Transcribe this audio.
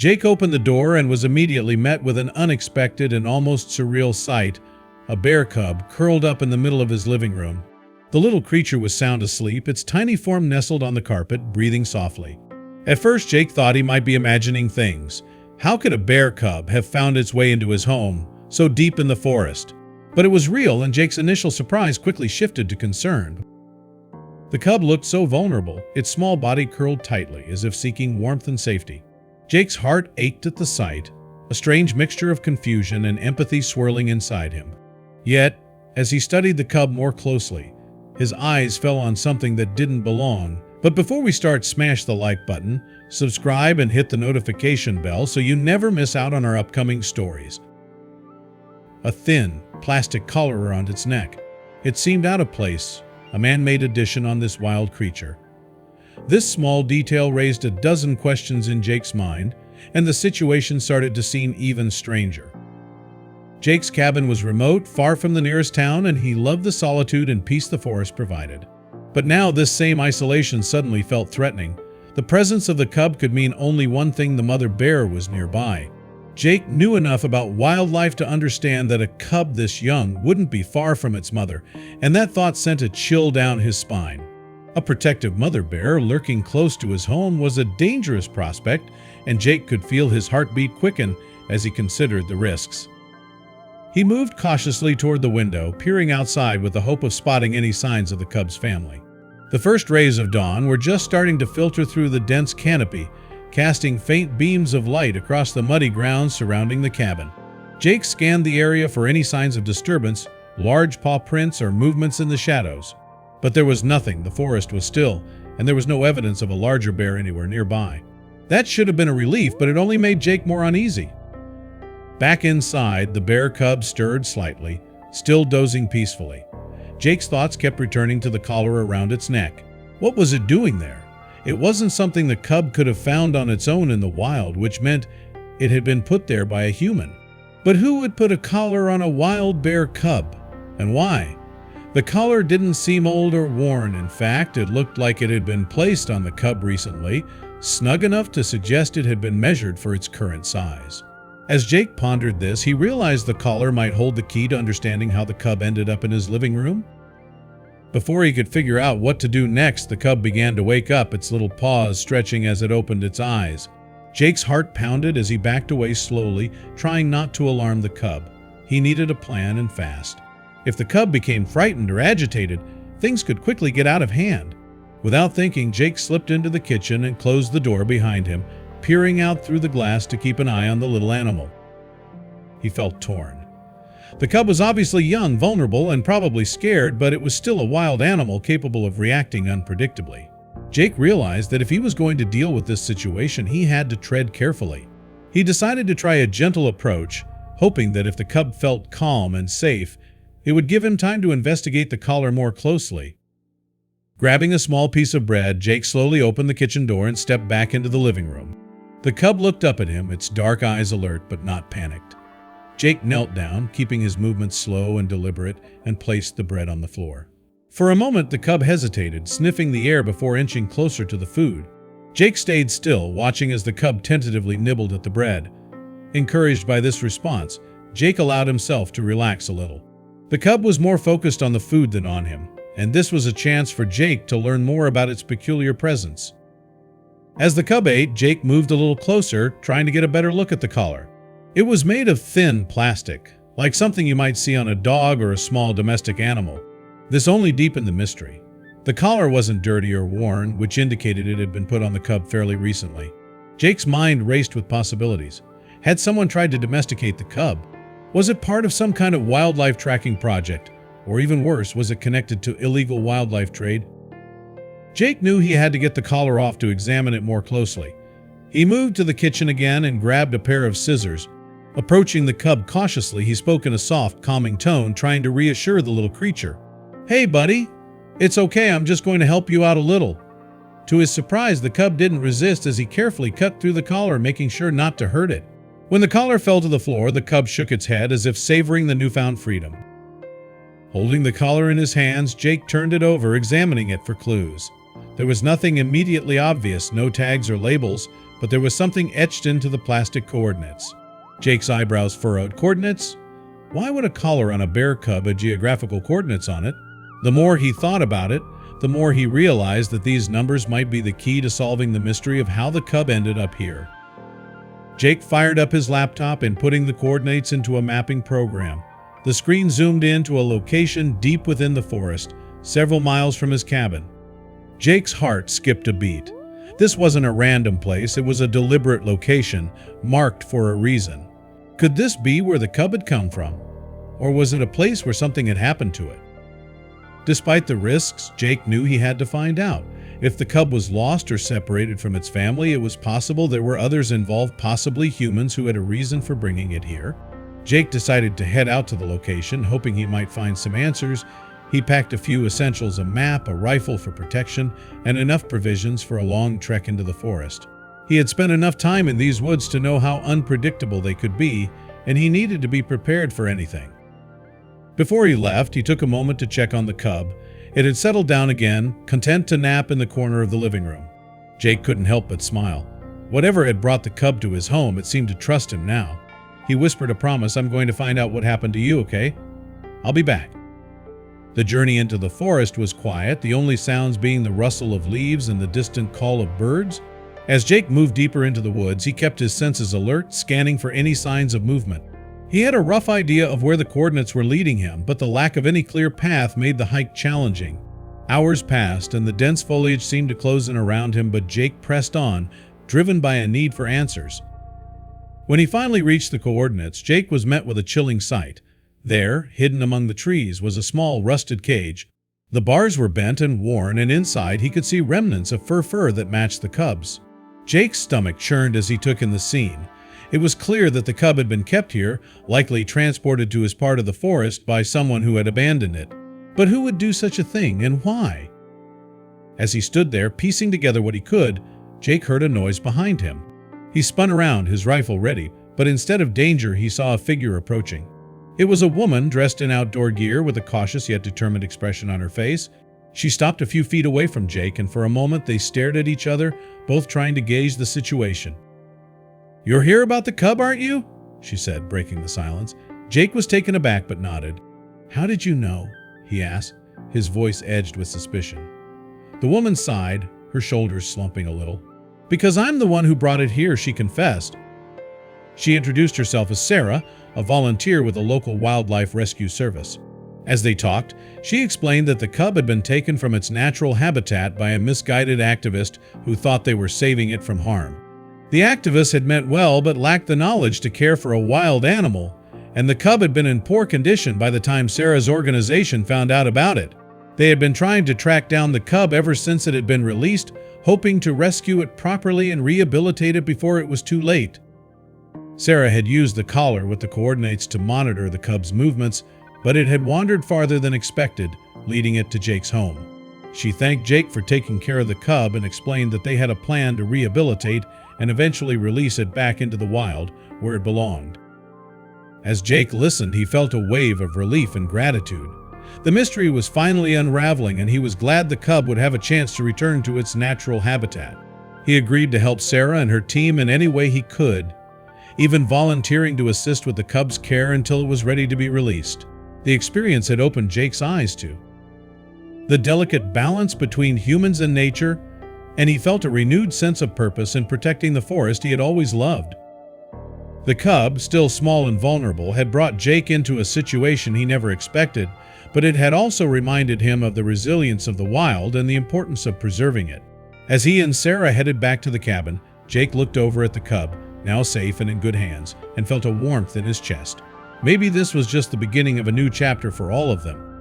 Jake opened the door and was immediately met with an unexpected and almost surreal sight: a bear cub curled up in the middle of his living room. The little creature was sound asleep, its tiny form nestled on the carpet, breathing softly. At first, Jake thought he might be imagining things. How could a bear cub have found its way into his home, so deep in the forest? But it was real, and Jake's initial surprise quickly shifted to concern. The cub looked so vulnerable, its small body curled tightly, as if seeking warmth and safety. Jake's heart ached at the sight, a strange mixture of confusion and empathy swirling inside him. Yet, as he studied the cub more closely, his eyes fell on something that didn't belong. But before we start, smash the like button, subscribe, and hit the notification bell so you never miss out on our upcoming stories. A thin, plastic collar around its neck. It seemed out of place, a man-made addition on this wild creature. This small detail raised a dozen questions in Jake's mind, and the situation started to seem even stranger. Jake's cabin was remote, far from the nearest town, and he loved the solitude and peace the forest provided. But now this same isolation suddenly felt threatening. The presence of the cub could mean only one thing: the mother bear was nearby. Jake knew enough about wildlife to understand that a cub this young wouldn't be far from its mother, and that thought sent a chill down his spine. A protective mother bear lurking close to his home was a dangerous prospect, and Jake could feel his heartbeat quicken as he considered the risks. He moved cautiously toward the window, peering outside with the hope of spotting any signs of the cub's family. The first rays of dawn were just starting to filter through the dense canopy, casting faint beams of light across the muddy ground surrounding the cabin. Jake scanned the area for any signs of disturbance, large paw prints or movements in the shadows. But there was nothing. The forest was still, and there was no evidence of a larger bear anywhere nearby. That should have been a relief, but it only made Jake more uneasy. Back inside, the bear cub stirred slightly, still dozing peacefully. Jake's thoughts kept returning to the collar around its neck. What was it doing there? It wasn't something the cub could have found on its own in the wild, which meant it had been put there by a human. But who would put a collar on a wild bear cub? And why? The collar didn't seem old or worn. In fact, it looked like it had been placed on the cub recently, snug enough to suggest it had been measured for its current size. As Jake pondered this, he realized the collar might hold the key to understanding how the cub ended up in his living room. Before he could figure out what to do next, the cub began to wake up, its little paws stretching as it opened its eyes. Jake's heart pounded as he backed away slowly, trying not to alarm the cub. He needed a plan, and fast. If the cub became frightened or agitated, things could quickly get out of hand. Without thinking, Jake slipped into the kitchen and closed the door behind him, peering out through the glass to keep an eye on the little animal. He felt torn. The cub was obviously young, vulnerable, and probably scared, but it was still a wild animal capable of reacting unpredictably. Jake realized that if he was going to deal with this situation, he had to tread carefully. He decided to try a gentle approach, hoping that if the cub felt calm and safe, it would give him time to investigate the collar more closely. Grabbing a small piece of bread, Jake slowly opened the kitchen door and stepped back into the living room. The cub looked up at him, its dark eyes alert but not panicked. Jake knelt down, keeping his movements slow and deliberate, and placed the bread on the floor. For a moment, the cub hesitated, sniffing the air before inching closer to the food. Jake stayed still, watching as the cub tentatively nibbled at the bread. Encouraged by this response, Jake allowed himself to relax a little. The cub was more focused on the food than on him, and this was a chance for Jake to learn more about its peculiar presence. As the cub ate, Jake moved a little closer, trying to get a better look at the collar. It was made of thin plastic, like something you might see on a dog or a small domestic animal. This only deepened the mystery. The collar wasn't dirty or worn, which indicated it had been put on the cub fairly recently. Jake's mind raced with possibilities. Had someone tried to domesticate the cub? Was it part of some kind of wildlife tracking project? Or even worse, was it connected to illegal wildlife trade? Jake knew he had to get the collar off to examine it more closely. He moved to the kitchen again and grabbed a pair of scissors. Approaching the cub cautiously, he spoke in a soft, calming tone, trying to reassure the little creature. "Hey, buddy. It's okay, I'm just going to help you out a little." To his surprise, the cub didn't resist as he carefully cut through the collar, making sure not to hurt it. When the collar fell to the floor, the cub shook its head as if savoring the newfound freedom. Holding the collar in his hands, Jake turned it over, examining it for clues. There was nothing immediately obvious, no tags or labels, but there was something etched into the plastic coordinates. Jake's eyebrows furrowed. Coordinates? Why would a collar on a bear cub have geographical coordinates on it? The more he thought about it, the more he realized that these numbers might be the key to solving the mystery of how the cub ended up here. Jake fired up his laptop and putting the coordinates into a mapping program. The screen zoomed in to a location deep within the forest, several miles from his cabin. Jake's heart skipped a beat. This wasn't a random place, it was a deliberate location, marked for a reason. Could this be where the cub had come from? Or was it a place where something had happened to it? Despite the risks, Jake knew he had to find out. If the cub was lost or separated from its family, it was possible there were others involved, possibly humans who had a reason for bringing it here. Jake decided to head out to the location, hoping he might find some answers. He packed a few essentials: a map, a rifle for protection, and enough provisions for a long trek into the forest. He had spent enough time in these woods to know how unpredictable they could be, and he needed to be prepared for anything. Before he left, he took a moment to check on the cub. It had settled down again, content to nap in the corner of the living room. Jake couldn't help but smile. Whatever had brought the cub to his home, it seemed to trust him now. He whispered a promise: "I'm going to find out what happened to you, okay? I'll be back." The journey into the forest was quiet, the only sounds being the rustle of leaves and the distant call of birds. As Jake moved deeper into the woods, he kept his senses alert, scanning for any signs of movement. He had a rough idea of where the coordinates were leading him, but the lack of any clear path made the hike challenging. Hours passed, and the dense foliage seemed to close in around him, but Jake pressed on, driven by a need for answers. When he finally reached the coordinates, Jake was met with a chilling sight. There, hidden among the trees, was a small, rusted cage. The bars were bent and worn, and inside he could see remnants of fur that matched the cub's. Jake's stomach churned as he took in the scene. It was clear that the cub had been kept here, likely transported to his part of the forest by someone who had abandoned it. But who would do such a thing, and why? As he stood there, piecing together what he could, Jake heard a noise behind him. He spun around, his rifle ready, but instead of danger, he saw a figure approaching. It was a woman dressed in outdoor gear with a cautious yet determined expression on her face. She stopped a few feet away from Jake, and for a moment they stared at each other, both trying to gauge the situation. "You're here about the cub, aren't you?" she said, breaking the silence. Jake was taken aback but nodded. "How did you know?" he asked, his voice edged with suspicion. The woman sighed, her shoulders slumping a little. "Because I'm the one who brought it here," she confessed. She introduced herself as Sarah, a volunteer with a local wildlife rescue service. As they talked, she explained that the cub had been taken from its natural habitat by a misguided activist who thought they were saving it from harm. The activist had meant well but lacked the knowledge to care for a wild animal, and the cub had been in poor condition by the time Sarah's organization found out about it. They had been trying to track down the cub ever since it had been released, hoping to rescue it properly and rehabilitate it before it was too late. Sarah had used the collar with the coordinates to monitor the cub's movements, but it had wandered farther than expected, leading it to Jake's home. She thanked Jake for taking care of the cub and explained that they had a plan to rehabilitate and eventually release it back into the wild, where it belonged. As Jake listened, he felt a wave of relief and gratitude. The mystery was finally unraveling, and he was glad the cub would have a chance to return to its natural habitat. He agreed to help Sarah and her team in any way he could, even volunteering to assist with the cub's care until it was ready to be released. The experience had opened Jake's eyes to the delicate balance between humans and nature, and he felt a renewed sense of purpose in protecting the forest he had always loved. The cub, still small and vulnerable, had brought Jake into a situation he never expected, but it had also reminded him of the resilience of the wild and the importance of preserving it. As he and Sarah headed back to the cabin, Jake looked over at the cub, now safe and in good hands, and felt a warmth in his chest. Maybe this was just the beginning of a new chapter for all of them.